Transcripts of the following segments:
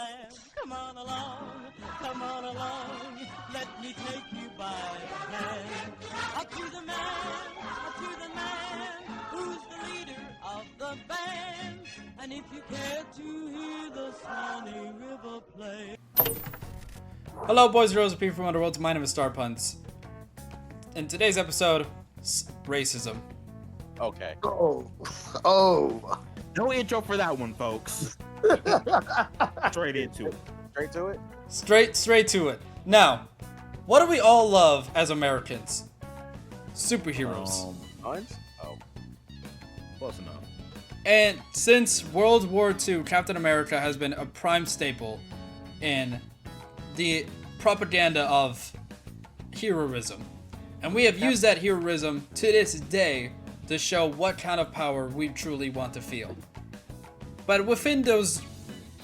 land. Come on along, let me take you by the hand. Up to the man, who's the leader of the band. And if you care to hear the Swanee River play. Hello boys and girls and people from Underworld, my name is Star-Punz. In today's episode, racism. Okay. Oh. No intro for that one, folks. Straight into it. Straight to it? Straight to it. Now, what do we all love as Americans? Superheroes. Puns? Oh. Close enough. And since World War II, Captain America has been a prime staple in the propaganda of heroism. And we have used that heroism to this day to show what kind of power we truly want to feel. But within those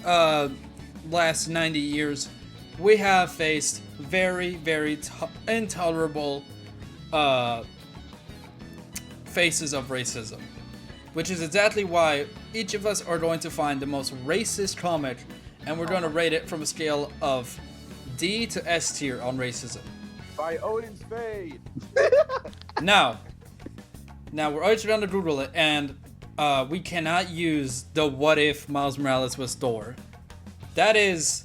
last 90 years, we have faced very, very intolerable faces of racism. Which is exactly why each of us are going to find the most racist comic, and we're going to rate it from a scale of D to S tier on racism. By Odin's Fade. Now we're always trying to Google it, and we cannot use the what if Miles Morales was Thor. That is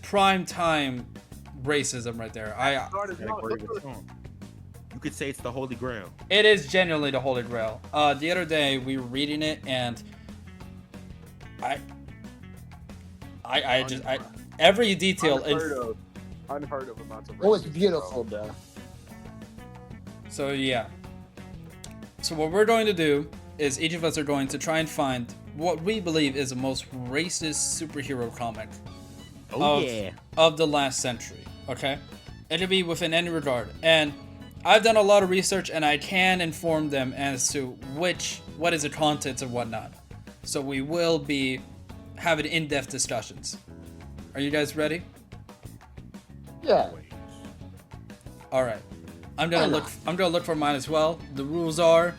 prime time racism right there. You could say it's the Holy Grail. It is genuinely the Holy Grail. The other day we were reading it, and I every detail Unheard of amounts of racism. Oh, it's beautiful, though. So yeah. So what we're going to do is each of us are going to try and find what we believe is the most racist superhero comic of the last century. Okay? It'll be within any regard. And I've done a lot of research, and I can inform them as to what is the contents and whatnot. So we will be having in-depth discussions. Are you guys ready? Yeah. All right. I'm gonna look for mine as well. The rules are,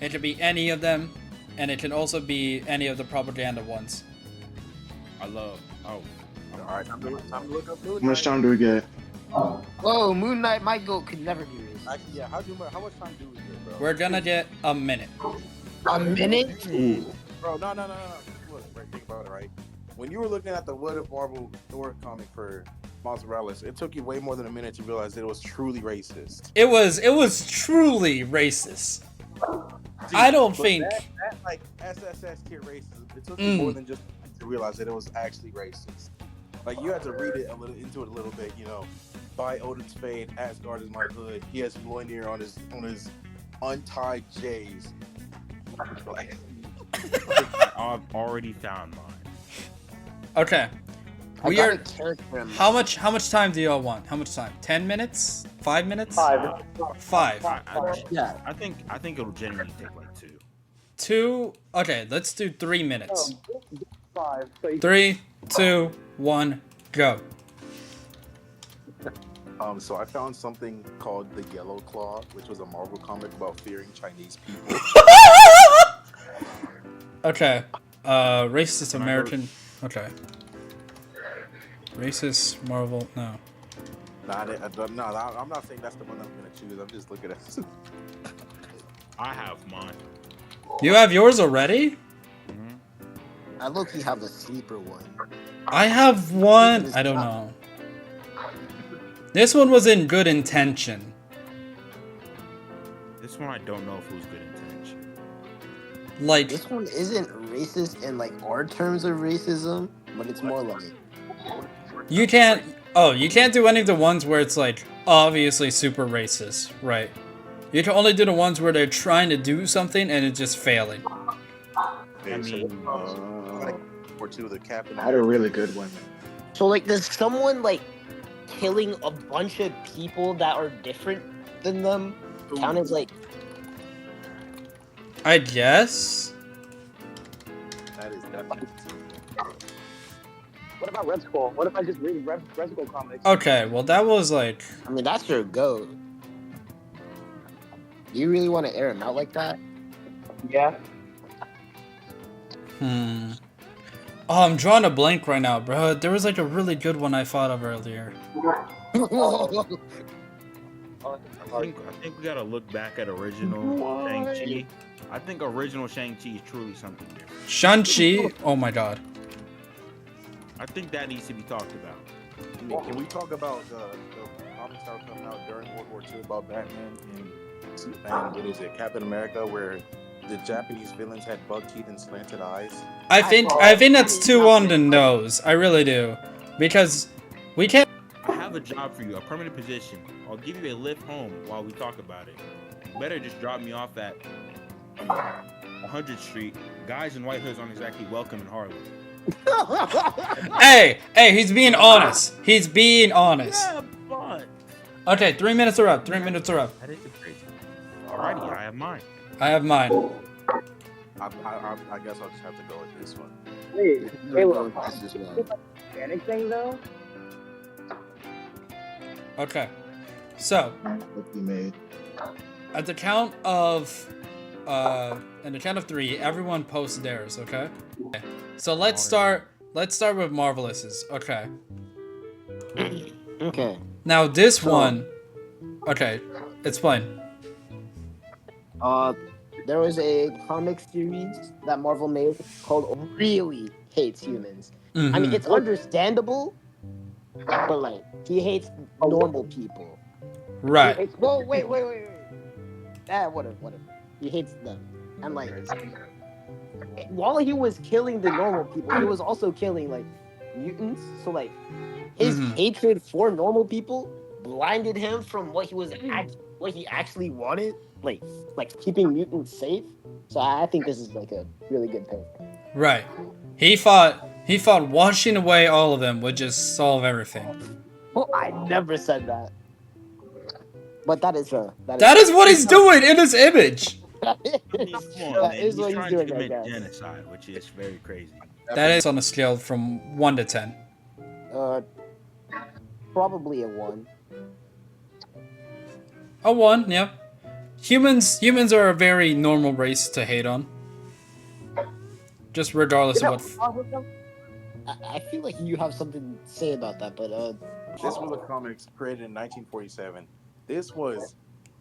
it can be any of them, and it can also be any of the propaganda ones. Alright, time to look up Moon Knight. How much time do we get? Whoa, Moon Knight, my goat could never be racist. Actually, yeah, how much time do we get, bro? We're gonna get a minute. A minute? Bro, no. Look, right, think about it, right? When you were looking at the What If Marvel Thor comic for Miles Morales, it took you way more than a minute to realize that it was truly racist. It was truly racist. I don't think that like SSS tier racism. It took you more than just to realize that it was actually racist. Like you had to read it a little bit, you know. By Odin's Fade, Asgard is my hood. He has Mjolnir on his untied J's. I've already found mine. Okay. We are. How much time do y'all want? How much time? 10 minutes? 5 minutes? 5. Yeah. I think it'll genuinely take like 2. 2? Okay, let's do 3 minutes. 5. 3, 2, 1, go. So I found something called The Yellow Claw, which was a Marvel comic about fearing Chinese people. Okay. Racist American. Okay. Racist Marvel. No. I'm not saying that's the one I'm gonna choose. I'm just looking at it. I have mine. You have yours already? I low-key have the sleeper one. I have one. I don't know. This one was in good intention. This one I don't know if it was good intention. Like This one isn't racist in like our terms of racism, but it's more like you can't do any of the ones where it's like obviously super racist, right? You can only do the ones where they're trying to do something and it's just failing. Okay, I mean, or two of the Captain. I had a really good one. so like does someone like killing a bunch of people that are different than them count as like I guess. That is definitely. What about Red Skull? What if I just read Red Skull comics? Okay, well that was like I mean that's your goat. Do you really want to air him out like that? Yeah. Oh, I'm drawing a blank right now, bro. There was like a really good one I thought of earlier. I think we gotta look back at original Shang-Chi. I think original Shang-Chi is truly something different. Shang-Chi? Oh my god. I think that needs to be talked about. I mean, can we talk about the comics that were coming out during World War II about Batman and what is it, Captain America, where the Japanese villains had bug teeth and slanted eyes? I think that's too on the nose. I really do. Because we can't. I have a job for you, a permanent position. I'll give you a lift home while we talk about it. You better just drop me off at 100th Street. Guys in white hoods aren't exactly welcome in Harlem. Hey, he's being honest. He's being honest. Yeah, but Okay, 3 minutes are up. 3 minutes are up. that is crazy. Alrighty, I have mine. I have mine. I guess I'll just have to go with this one. Wait, Caleb. This is well. Panic thing though? Okay. So, What you made? at the count of 3, everyone posts theirs, okay? So let's start with Marvelous's. Okay. Okay. Now this one. Okay, explain. There was a comic series that Marvel made called Really Hates Humans. I mean, Mhm. it's understandable, but like, he hates normal people. Right. He hates, whoa, wait. Whatever. He hates them. And like, while he was killing the normal people, he was also killing like mutants. So like, his Mhm. hatred for normal people blinded him from what he was what he actually wanted, like keeping mutants safe. So I think this is like a really good thing. Right. He thought washing away all of them would just solve everything. Well, I never said that. But that is That is what he's doing in his image. I mean, come on, That man. is He's what he's trying doing, to I commit guess. genocide, which is very crazy. That is on a scale from 1 to 10. Probably a 1. A 1, yeah. Humans are a very normal race to hate on. Just regardless of what. I feel like you have something to say about that, but This was a comics created in 1947. This was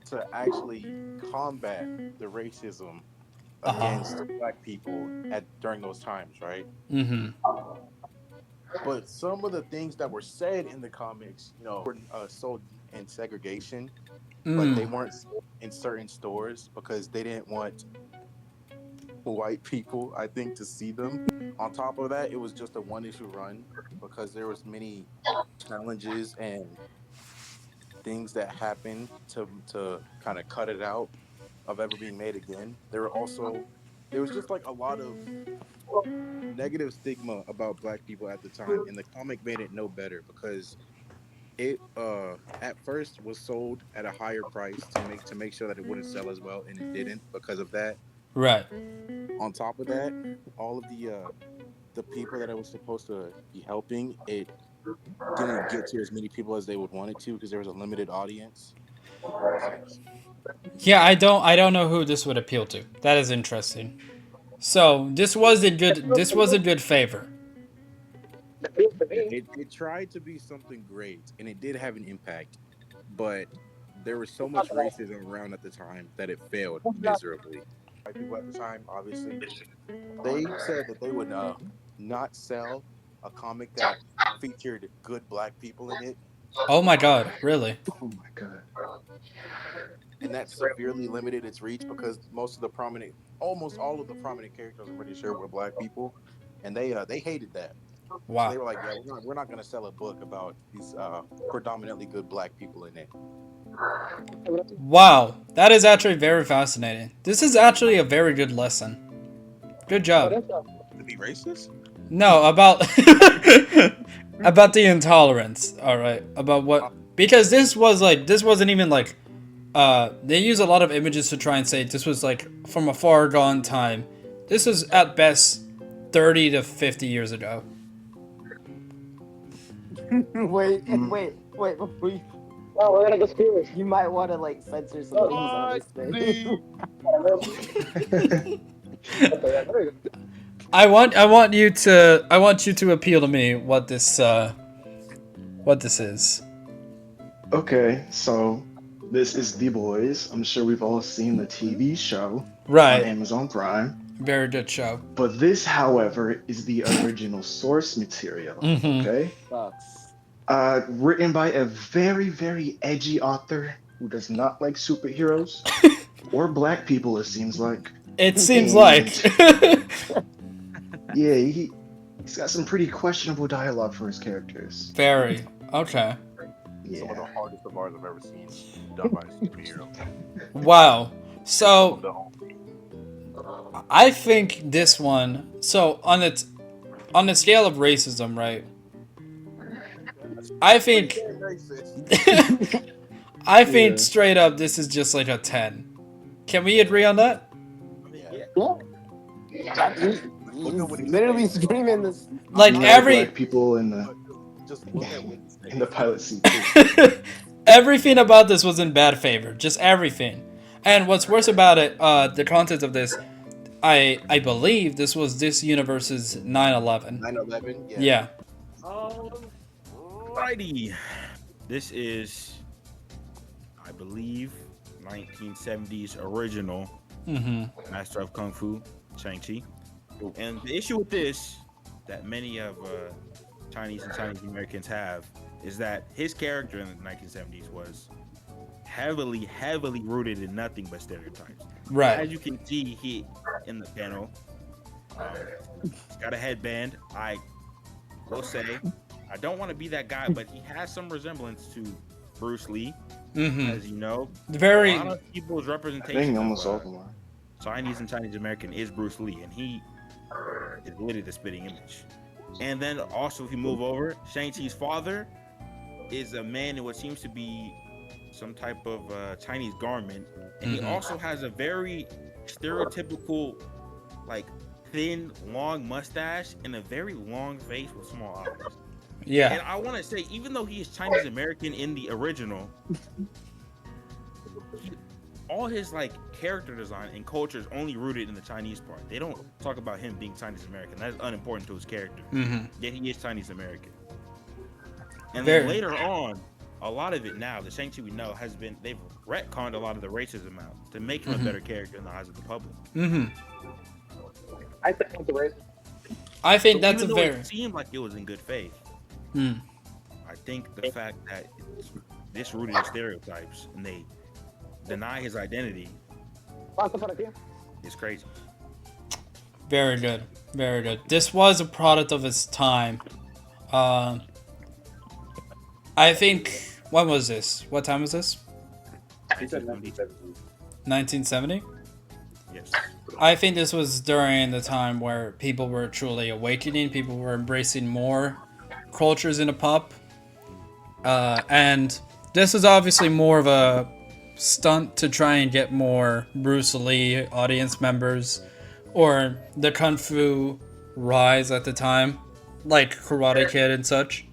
to actually combat the racism against black people during those times, right? Mm-hmm. But some of the things that were said in the comics, were sold in segregation, but they weren't sold in certain stores because they didn't want white people, I think, to see them. On top of that, it was just a one-issue run because there was many challenges and things that happened to kind of cut it out of ever being made again. There was just like a lot of negative stigma about black people at the time, and the comic made it no better because it at first was sold at a higher price to make sure that it wouldn't sell as well, and it didn't because of that. Right. On top of that, all of the people that I was supposed to be helping, it didn't get to as many people as they would want it to because there was a limited audience. Yeah, I don't know who this would appeal to. That is interesting. So this was a good favor. It tried to be something great, and it did have an impact, but there was so much racism around at the time that it failed miserably. White people at the time, obviously, they said that they would not sell a comic that featured good black people in it. Oh my god, really? Oh my god. And that severely limited its reach because almost all of the prominent characters, I'm pretty sure, were black people, and they hated that. So Wow. they were like, yeah, we're not going to sell a book about these predominantly good black people in it. Wow, that is actually very fascinating. This is actually a very good lesson. Good job. To be racist? No, about about the intolerance. All right, about what? Because this wasn't even like. They use a lot of images to try and say this was like from a far gone time. This was at best 30 to 50 years ago. wait. Before you, Oh, we're gonna go screw it. you might want to like censor some things on this thing. Okay, yeah, there we go. I want you to appeal to me what this is. Okay, so this is The Boys. I'm sure we've all seen the TV show on Right. Amazon Prime. Very good show. But this, however, is the original source material. Mhm. Okay? Sucks. Written by a very, very edgy author who does not like superheroes or black people, it seems like. It seems And- like. Yeah, he's got some pretty questionable dialogue for his characters. Very. Okay. Some of the Yeah. hardest of art I've ever seen done by a superhero. Wow. So The whole- I think this one. So on the scale of racism, right? I think Racist. I think Yeah. straight up this is just like a 10. Can we agree on that? I mean, Yeah. He's literally screaming this. Like Not every black people in the just look at what he's saying. in the pilot seat too. everything about this was in bad favor. Just everything. And what's worse about it, the content of this, I believe this was this universe's 9/11. 9/11. Yeah. Alrighty. This is, I believe, 1970s original Mm-hmm. Master of Kung Fu, Shang-Chi. And the issue with this that many of Chinese and Chinese Americans have is that his character in the 1970s was heavily rooted in nothing but stereotypes. As Right. you can see he in the panel, he's got a headband. I will say, I don't want to be that guy, but he has some resemblance to Bruce Lee, Mm-hmm. as you know. Very. A lot of people's I representation think of, almost all of them are. Chinese and Chinese American is Bruce Lee, and he is literally the spitting image. And then also, if you move over, Shang-Chi's father is a man in what seems to be some type of Chinese garment, and he Mhm. also has a very stereotypical, like thin, long mustache and a very long face with small eyes. And Yeah. I want to say, even though he is Chinese American in the original, all his like character design and culture is only rooted in the Chinese part. They don't talk about him being Chinese American. That's unimportant to his character. Mm-hmm. Yet he is Chinese American. And Very. then later on, a lot of it now, the Shang-Chi we know has been, they've retconned a lot of the racism out to make him a better character in the eyes of the public. Mm-hmm. I think the race. I think So that's a even though very. it seemed like it was in good faith, Mm. I think the fact that it's this rooted in stereotypes and they deny his identity is crazy. Very good. Very good. This was a product of its time. I think. When was this? What time was this? 1970? Yes. I think this was during the time where people were truly awakening. People were embracing more cultures in the pop. And this is obviously more of a stunt to try and get more Bruce Lee audience members, or the Kung Fu rise at the time, like Karate Kid and such.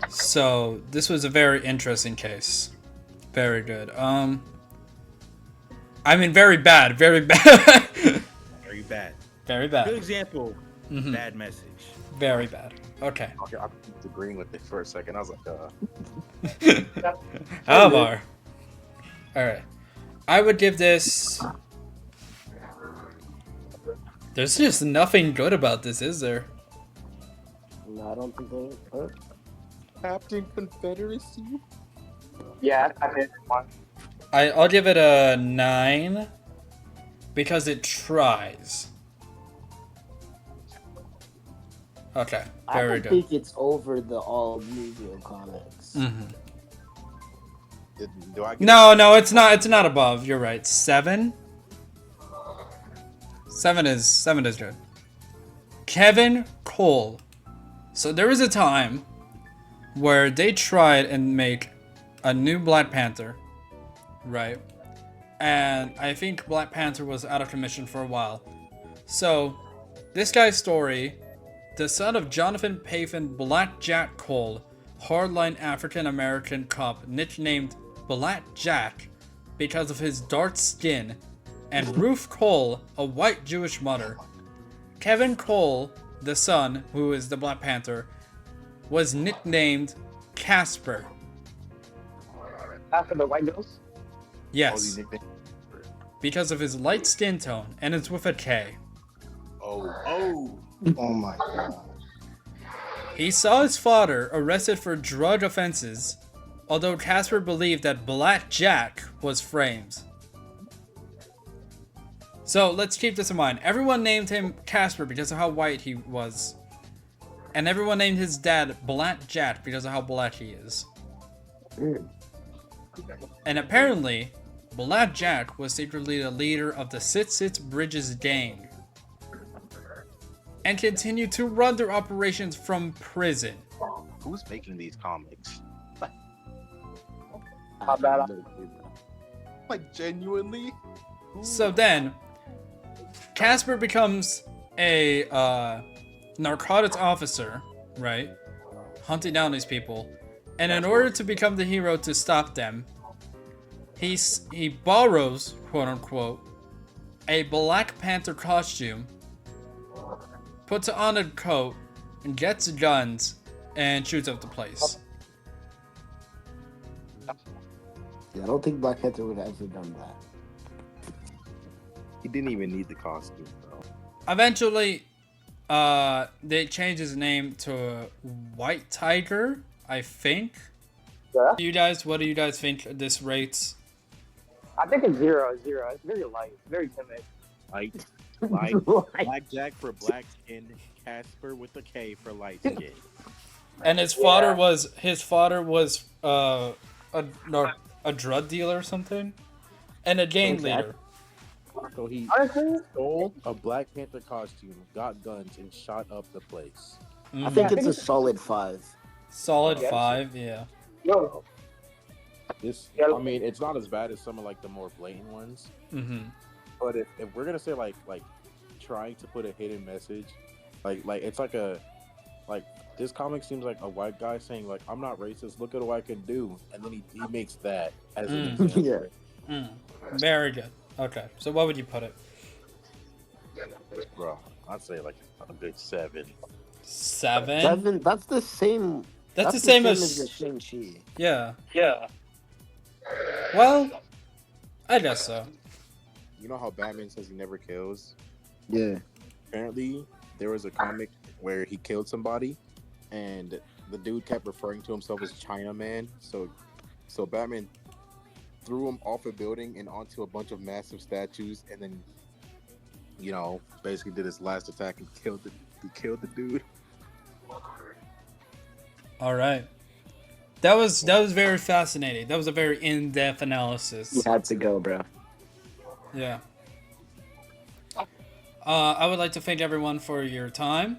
So this was a very interesting case. Very good. I mean, very bad. Very bad. Very bad. Very Good bad. example, Mhm. bad message. Very bad. Okay. Okay, I was agreeing with it for a second. I was like, Alvar. Alright. I would give this. There's just nothing good about this, is there? No, I don't think they. Captain Confederacy. Yeah, I did one. I'll give it a 9 because it tries. Okay, I very don't good. think it's over the all Yu-Gi-Oh comics. Mhm. Do I get No, it's not. It's not above. You're right. 7. 7 is good. Kevin Cole. So there was a time where they tried and make a new Black Panther, right? And I think Black Panther was out of commission for a while. So this guy's story, the son of Jonathan Payton Black Jack Cole, hardline African American cop nicknamed Black Jack because of his dark skin, and Ruth Cole, a white Jewish mother, Kevin Cole, the son, who is the Black Panther, was nicknamed Casper. After the white ghost? Yes, because of his light skin tone, and it's with a K. Oh my god. He saw his father arrested for drug offenses, although Casper believed that Black Jack was framed. So let's keep this in mind. Everyone named him Casper because of how white he was. And everyone named his dad Black Jack because of how black he is. And apparently, Black Jack was secretly the leader of the Sits Bridges gang. And continued to run their operations from prison. who's making these comics? How bad? Like genuinely? So then, Casper becomes a narcotics officer, right? Hunting down these people. And in order to become the hero to stop them, he borrows, quote unquote, a Black Panther costume, puts on a coat, and gets guns, and shoots up the place. Yeah, I don't think Black Panther would have ever done that. He didn't even need the costume, bro. Eventually, they changed his name to White Tiger, I think. Yeah. What do you guys think this rates? I think it's 0. It's very light, very timid. Like Black Jack for black skin, Casper with a K for light skin. And his father was a drug dealer or something, and a gang leader. So he Honestly, stole a Black Panther costume, got guns, and shot up the place. I think it's a solid 5. Solid Yeah. 5, yeah. No. I mean, it's not as bad as some of like the more blatant ones. Mm-hmm. But if we're gonna say like trying to put a hidden message, like it's like this comic seems like a white guy saying like, I'm not racist, look at what I can do, and then he makes that as an example. Yeah. Very good. Okay, so what would you put it? Bro, I'd say like a good 7. 7? 7. That's the same. That's the same as the Shang-Chi. Yeah. Well, I guess so. You know how Batman says he never kills? Yeah. Apparently, there was a comic where he killed somebody, and the dude kept referring to himself as Chinaman. So Batman threw him off a building and onto a bunch of massive statues, and then, basically did his last attack and killed the dude. All right. That was very fascinating. That was a very in-depth analysis. You had to go, bro. Yeah. I would like to thank everyone for your time.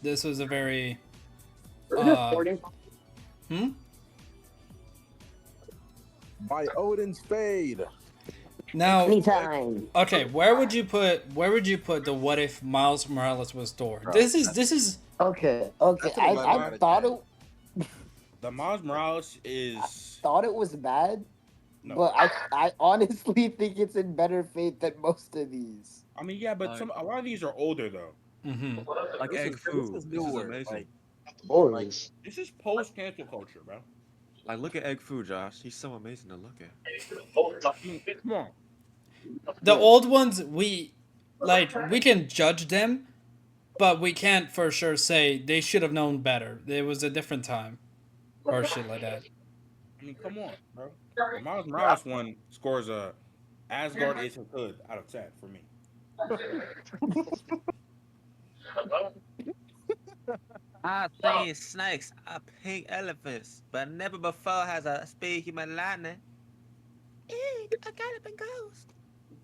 This was a very... By Odin's Fade. Now, Anytime. okay, where would you put the what if Miles Morales was Thor? This is Okay. That's a I 11 out of thought 10. it The Miles Morales is thought it was bad, no. but I honestly think it's in better faith than most of these. I mean, yeah, but a lot of these are older though. Mhm. Like This egg is food. this is This is newer. amazing. Boys. This is post cancel culture, bro. Like look at egg food, Josh. He's so amazing to look at. I mean, come on. The old ones we can judge them, but we can't for sure say they should have known better. It was a different time, or shit like that. I mean, come on, bro. The Miles Morales one scores a Asgard is a hood out of 10 for me. I've seen snakes, pink elephants, but never before has a speed human lightning. Ew, I got up and ghost.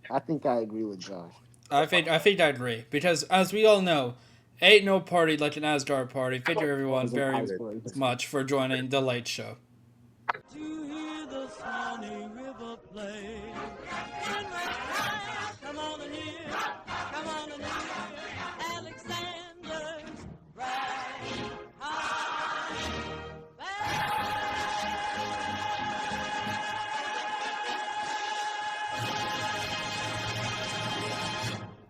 I think I agree with Josh. I think I agree because as we all know, ain't no party like an Asgard party. Thank you everyone very much for joining the late show. To hear the Swanee River play.